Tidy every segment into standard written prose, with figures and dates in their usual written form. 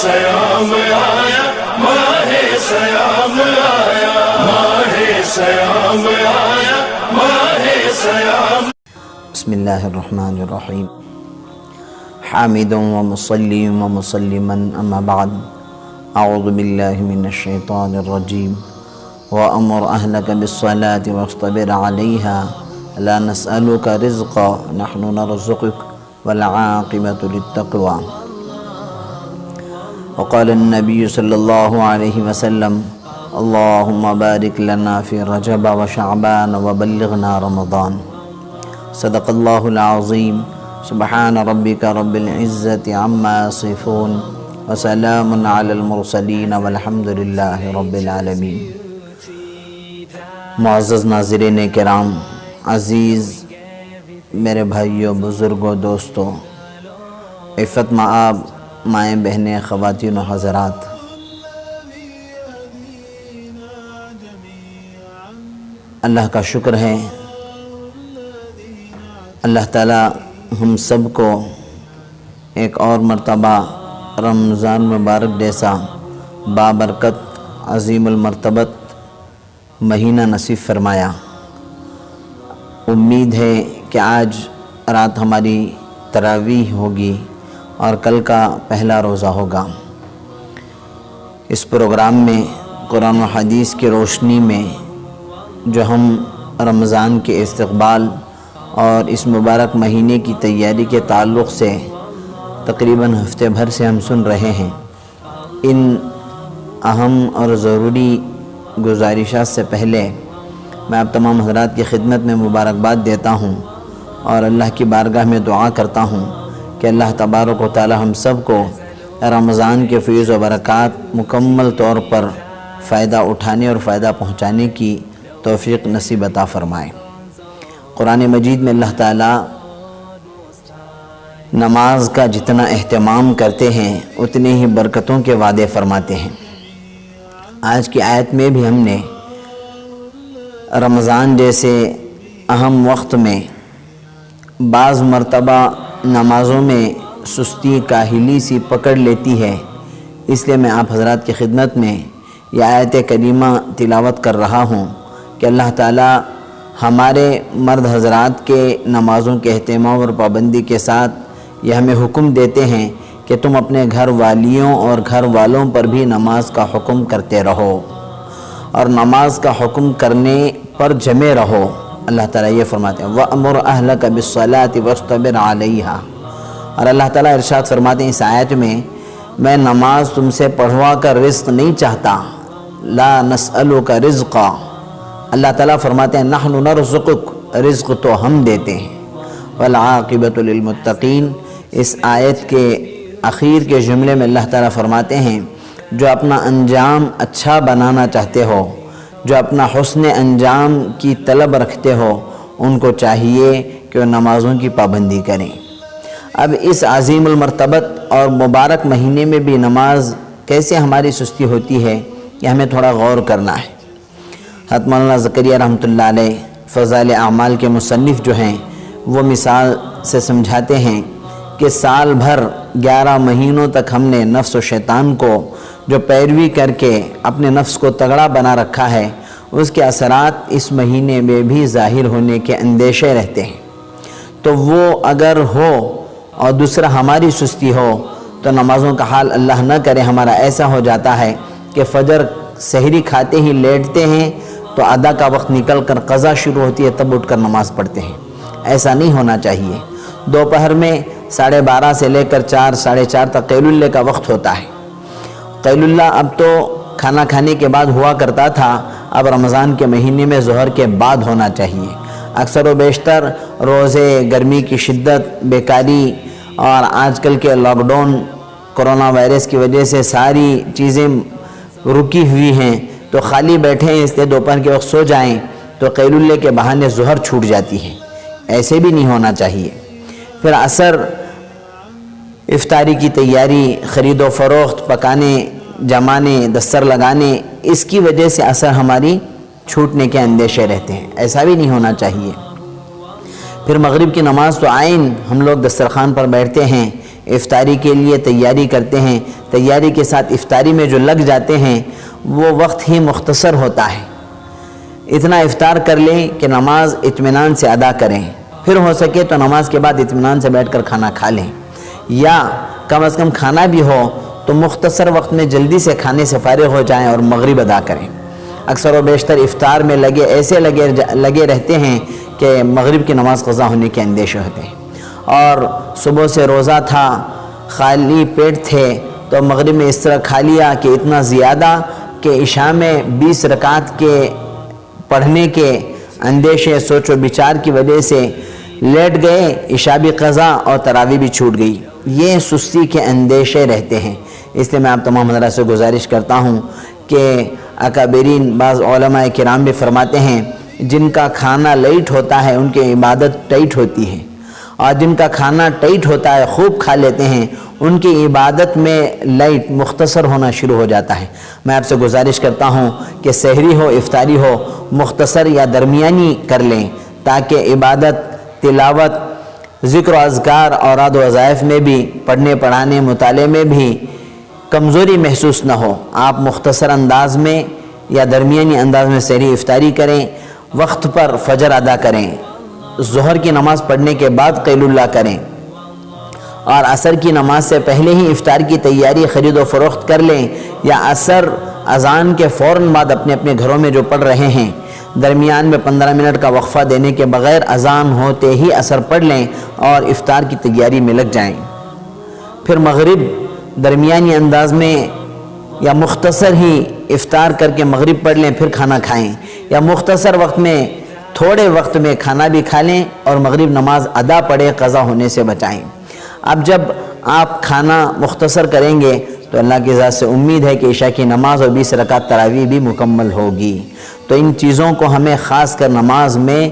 سیام آیا، ماہ سیام آیا، ماہ سیام آیا، ماہ سیام. بسم اللہ الرحمن الرحیم. حامدا ومصلیا ومسلما اما بعد. اعوذ باللہ من الشیطان الرجیم. وامر اہلک بالصلاة واصطبر علیہا لا نسألک رزقا نحن نرزقک والعاقبۃ للتقوی. وقال النبی صلی اللہ علیہ وسلم اللہم بارک لنا فی رجب وشعبان وبلغنا رمضان. صدق اللہ العظیم. سبحان ربک رب العزت عما یصفون وسلام علی المرسلین والحمد للہ رب العالمین. معزز ناظرین کرام، عزیز میرے بھائیوں، بزرگوں، دوستوں، عفت مآب مائیں بہنیں، خواتین و حضرات، اللہ کا شکر ہے، اللہ تعالیٰ ہم سب کو ایک اور مرتبہ رمضان مبارک جیسا بابرکت عظیم المرتبت مہینہ نصیب فرمایا. امید ہے کہ آج رات ہماری تراویح ہوگی اور کل کا پہلا روزہ ہوگا. اس پروگرام میں قرآن و حدیث کی روشنی میں جو ہم رمضان کے استقبال اور اس مبارک مہینے کی تیاری کے تعلق سے تقریباً ہفتے بھر سے ہم سن رہے ہیں، ان اہم اور ضروری گزارشات سے پہلے میں آپ تمام حضرات کی خدمت میں مبارکباد دیتا ہوں اور اللہ کی بارگاہ میں دعا کرتا ہوں کہ اللہ تبارک و تعالی ہم سب کو رمضان کے فیض و برکات مکمل طور پر فائدہ اٹھانے اور فائدہ پہنچانے کی توفیق نصیب عطا فرمائے. قرآن مجید میں اللہ تعالی نماز کا جتنا اہتمام کرتے ہیں اتنے ہی برکتوں کے وعدے فرماتے ہیں. آج کی آیت میں بھی ہم نے رمضان جیسے اہم وقت میں بعض مرتبہ نمازوں میں سستی کاہلی سی پکڑ لیتی ہے، اس لیے میں آپ حضرات کی خدمت میں یہ آیت کریمہ تلاوت کر رہا ہوں کہ اللہ تعالی ہمارے مرد حضرات کے نمازوں کے اہتمام اور پابندی کے ساتھ یہ ہمیں حکم دیتے ہیں کہ تم اپنے گھر والیوں اور گھر والوں پر بھی نماز کا حکم کرتے رہو اور نماز کا حکم کرنے پر جمے رہو. اللہ تعالیٰ یہ فرماتے ہیں وَأَمُرْ أَهْلَكَ بِالصَّلَاةِ وَاصْطَبِرْ عَلَيْهَا. اور اللہ تعالیٰ ارشاد فرماتے ہیں اس آیت میں نماز تم سے پڑھوا کر رزق نہیں چاہتا. لا نسألک رزقا. اللہ تعالیٰ فرماتے ہیں نحن نرزقک، رزق تو ہم دیتے ہیں. والعاقبۃ للمتقین. اس آیت کے اخیر کے جملے میں اللہ تعالیٰ فرماتے ہیں جو اپنا انجام اچھا بنانا چاہتے ہو، جو اپنا حسن انجام کی طلب رکھتے ہو، ان کو چاہیے کہ وہ نمازوں کی پابندی کریں. اب اس عظیم المرتبت اور مبارک مہینے میں بھی نماز کیسے ہماری سستی ہوتی ہے یہ ہمیں تھوڑا غور کرنا ہے. حضرت مولانا زکریا رحمۃ اللہ علیہ فضائل اعمال کے مصنف جو ہیں وہ مثال سے سمجھاتے ہیں کہ سال بھر 11 مہینوں تک ہم نے نفس و شیطان کو جو پیروی کر کے اپنے نفس کو تگڑا بنا رکھا ہے اس کے اثرات اس مہینے میں بھی ظاہر ہونے کے اندیشے رہتے ہیں. تو وہ اگر ہو اور دوسرا ہماری سستی ہو تو نمازوں کا حال اللہ نہ کرے ہمارا ایسا ہو جاتا ہے کہ فجر سحری کھاتے ہی لیٹتے ہیں تو ادا کا وقت نکل کر قضا شروع ہوتی ہے تب اٹھ کر نماز پڑھتے ہیں. ایسا نہیں ہونا چاہیے. دوپہر میں 12:30 سے لے کر 4 ساڑھے 4 تک قیل اللہ کا وقت ہوتا ہے. قیل اللہ اب تو کھانا کھانے کے بعد ہوا کرتا تھا، اب رمضان کے مہینے میں ظہر کے بعد ہونا چاہیے. اکثر و بیشتر روزے، گرمی کی شدت، بیکاری اور آج کل کے لاک ڈاؤن کرونا وائرس کی وجہ سے ساری چیزیں رکی ہوئی ہیں تو خالی بیٹھے ہیں، اس لیے دوپہر کے وقت سو جائیں تو قیل اللہ کے بہانے ظہر چھوٹ جاتی ہے. ایسے بھی نہیں ہونا چاہیے. پھر عصر افطاری کی تیاری، خرید و فروخت، پکانے جمانے، دستر لگانے، اس کی وجہ سے اثر ہماری چھوٹنے کے اندیشے رہتے ہیں. ایسا بھی نہیں ہونا چاہیے. پھر مغرب کی نماز تو عین ہم لوگ دسترخوان پر بیٹھتے ہیں، افطاری کے لیے تیاری کرتے ہیں، تیاری کے ساتھ افطاری میں جو لگ جاتے ہیں وہ وقت ہی مختصر ہوتا ہے. اتنا افطار کر لیں کہ نماز اطمینان سے ادا کریں، پھر ہو سکے تو نماز کے بعد اطمینان سے بیٹھ کر کھانا کھا لیں، یا کم از کم کھانا بھی ہو تو مختصر وقت میں جلدی سے کھانے سے فارغ ہو جائیں اور مغرب ادا کریں. اکثر و بیشتر افطار میں ایسے لگے رہتے ہیں کہ مغرب کی نماز قضا ہونے کے اندیشے ہوتے ہیں. اور صبح سے روزہ تھا، خالی پیٹ تھے، تو مغرب میں اس طرح کھا لیا کہ اتنا زیادہ کہ عشاء میں 20 رکعت کے پڑھنے کے اندیشے، سوچ و بچار کی وجہ سے لیٹ گئے، عشاء بھی قضا اور تراویح بھی چھوٹ گئی. یہ سستی کے اندیشے رہتے ہیں. اس لیے میں آپ تمام حضرات سے گزارش کرتا ہوں کہ اکابرین بعض علماء کرام بھی فرماتے ہیں جن کا کھانا لیٹ ہوتا ہے ان کی عبادت ٹائٹ ہوتی ہے، اور جن کا کھانا ٹائٹ ہوتا ہے خوب کھا لیتے ہیں ان کی عبادت میں لائٹ مختصر ہونا شروع ہو جاتا ہے. میں آپ سے گزارش کرتا ہوں کہ سحری ہو افطاری ہو مختصر یا درمیانی کر لیں تاکہ عبادت، تلاوت، ذکر و اذکار، اوراد و وظائف میں بھی، پڑھنے پڑھانے مطالعے میں بھی کمزوری محسوس نہ ہو. آپ مختصر انداز میں یا درمیانی انداز میں سحری افطاری کریں، وقت پر فجر ادا کریں، ظہر کی نماز پڑھنے کے بعد قیل اللہ کریں، اور عصر کی نماز سے پہلے ہی افطار کی تیاری خرید و فروخت کر لیں، یا عصر اذان کے فوراً بعد اپنے اپنے گھروں میں جو پڑھ رہے ہیں درمیان میں 15 منٹ کا وقفہ دینے کے بغیر اذان ہوتے ہی عصر پڑھ لیں اور افطار کی تیاری میں لگ جائیں. پھر مغرب درمیانی انداز میں یا مختصر ہی افطار کر کے مغرب پڑھ لیں، پھر کھانا کھائیں، یا مختصر وقت میں تھوڑے وقت میں کھانا بھی کھا لیں اور مغرب نماز ادا پڑھے، قضا ہونے سے بچائیں. اب جب آپ کھانا مختصر کریں گے تو اللہ کی ذات سے امید ہے کہ عشاء کی نماز اور 20 رکعت تراویح بھی مکمل ہوگی. تو ان چیزوں کو ہمیں خاص کر نماز میں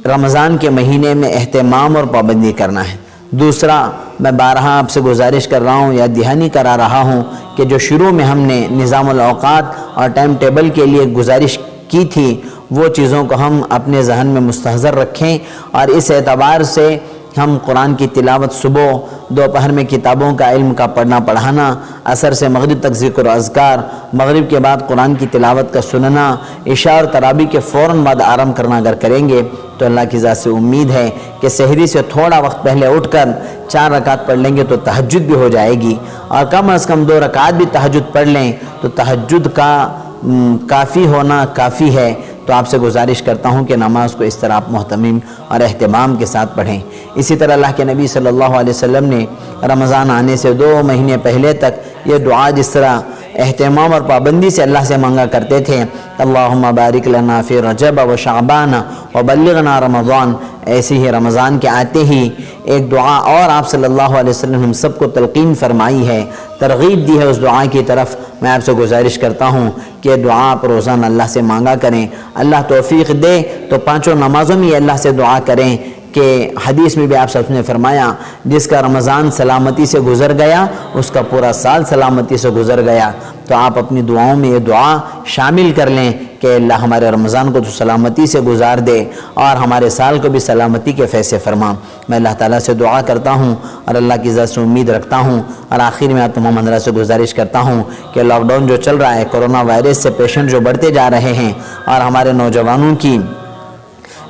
رمضان کے مہینے میں اہتمام اور پابندی کرنا ہے. دوسرا، میں بارہا آپ سے گزارش کر رہا ہوں یا دہانی کرا رہا ہوں کہ جو شروع میں ہم نے نظام الاوقات اور ٹائم ٹیبل کے لیے گزارش کی تھی وہ چیزوں کو ہم اپنے ذہن میں مستحضر رکھیں، اور اس اعتبار سے ہم قرآن کی تلاوت صبح، دوپہر میں کتابوں کا علم کا پڑھنا پڑھانا، عصر سے مغرب تک ذکر و اذکار، مغرب کے بعد قرآن کی تلاوت کا سننا، عشاء اور تراویح کے فوراً بعد آرام کرنا اگر کریں گے تو اللہ کی ذات سے امید ہے کہ سحری سے تھوڑا وقت پہلے اٹھ کر 4 رکعت پڑھ لیں گے تو تہجد بھی ہو جائے گی، اور کم از کم 2 رکعت بھی تہجد پڑھ لیں تو تہجد کا کافی ہونا کافی ہے. تو آپ سے گزارش کرتا ہوں کہ نماز کو اس طرح آپ محتمم اور اہتمام کے ساتھ پڑھیں. اسی طرح اللہ کے نبی صلی اللہ علیہ وسلم نے رمضان آنے سے 2 مہینے پہلے تک یہ دعا جس طرح اہتمام اور پابندی سے اللہ سے مانگا کرتے تھے، اللہم بارک لنا فی رجب و شعبان و بلغنا رمضان، ایسے ہی رمضان کے آتے ہی ایک دعا اور آپ صلی اللہ علیہ وسلم ہم سب کو تلقین فرمائی ہے، ترغیب دی ہے اس دعا کی طرف. میں آپ سے گزارش کرتا ہوں کہ دعا آپ روزانہ اللہ سے مانگا کریں. اللہ توفیق دے تو 5 نمازوں میں اللہ سے دعا کریں کہ حدیث میں بھی آپ سب نے فرمایا جس کا رمضان سلامتی سے گزر گیا اس کا پورا سال سلامتی سے گزر گیا. تو آپ اپنی دعاؤں میں یہ دعا شامل کر لیں کہ اللہ ہمارے رمضان کو تو سلامتی سے گزار دے اور ہمارے سال کو بھی سلامتی کے فیصلے فرما. میں اللہ تعالیٰ سے دعا کرتا ہوں اور اللہ کی ذات سے امید رکھتا ہوں، اور آخر میں آپ تمام حضرات سے گزارش کرتا ہوں کہ لاک ڈاؤن جو چل رہا ہے، کرونا وائرس سے پیشنٹ جو بڑھتے جا رہے ہیں اور ہمارے نوجوانوں کی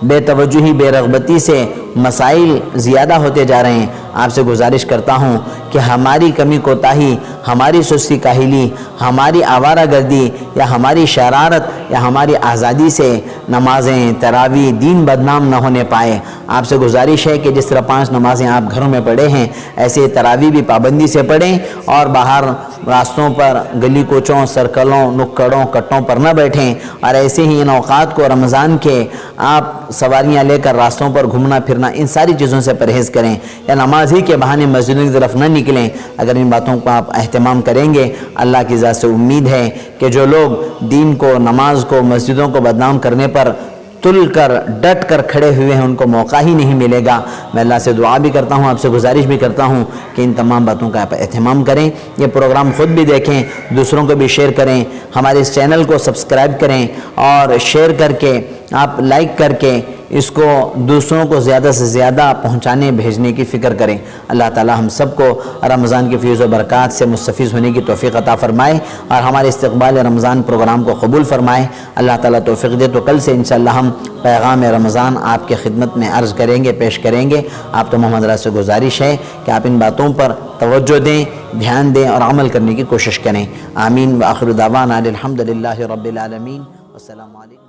بے توجہی، بے رغبتی سے مسائل زیادہ ہوتے جا رہے ہیں، آپ سے گزارش کرتا ہوں کہ ہماری کمی کوتاہی، ہماری سستی کاہلی، ہماری آوارہ گردی یا ہماری شرارت یا ہماری آزادی سے نمازیں، تراویح، دین بدنام نہ ہونے پائے. آپ سے گزارش ہے کہ جس طرح 5 نمازیں آپ گھروں میں پڑھے ہیں ایسے تراویح بھی پابندی سے پڑھیں، اور باہر راستوں پر، گلی کوچوں، سرکلوں، نکڑوں، کٹوں پر نہ بیٹھیں، اور ایسے ہی ان اوقات کو رمضان کے آپ سواریاں لے کر راستوں پر گھومنا پھرنا، ان ساری چیزوں سے پرہیز کریں، یا نماز ہی کے بہانے مسجدوں کی طرف نہ نکلیں. اگر ان باتوں کو آپ اہتمام کریں گے اللہ کی ذات سے امید ہے کہ جو لوگ دین کو، نماز کو، مسجدوں کو بدنام کرنے پر تل کر ڈٹ کر کھڑے ہوئے ہیں ان کو موقع ہی نہیں ملے گا۔ میں اللہ سے دعا بھی کرتا ہوں، آپ سے گزارش بھی کرتا ہوں کہ ان تمام باتوں کا آپ اہتمام کریں، یہ پروگرام خود بھی دیکھیں، دوسروں کو بھی شیئر کریں، ہمارے اس چینل کو سبسکرائب کریں اور شیئر کر کے آپ لائک کر کے اس کو دوسروں کو زیادہ سے زیادہ پہنچانے بھیجنے کی فکر کریں۔ اللہ تعالی ہم سب کو رمضان کی فیض و برکات سے مستفیض ہونے کی توفیق عطا فرمائے اور ہمارے استقبال رمضان پروگرام کو قبول فرمائے۔ اللہ تعالی توفیق دے تو کل سے انشاءاللہ ہم پیغام رمضان آپ کے خدمت میں عرض کریں گے، پیش کریں گے۔ آپ تو محمد رضا سے گزارش ہے کہ آپ ان باتوں پر توجہ دیں، دھیان دیں اور عمل کرنے کی کوشش کریں۔ آمین وآخر دعوانا الحمدللہ رب العالمین۔ والسلام علیکم۔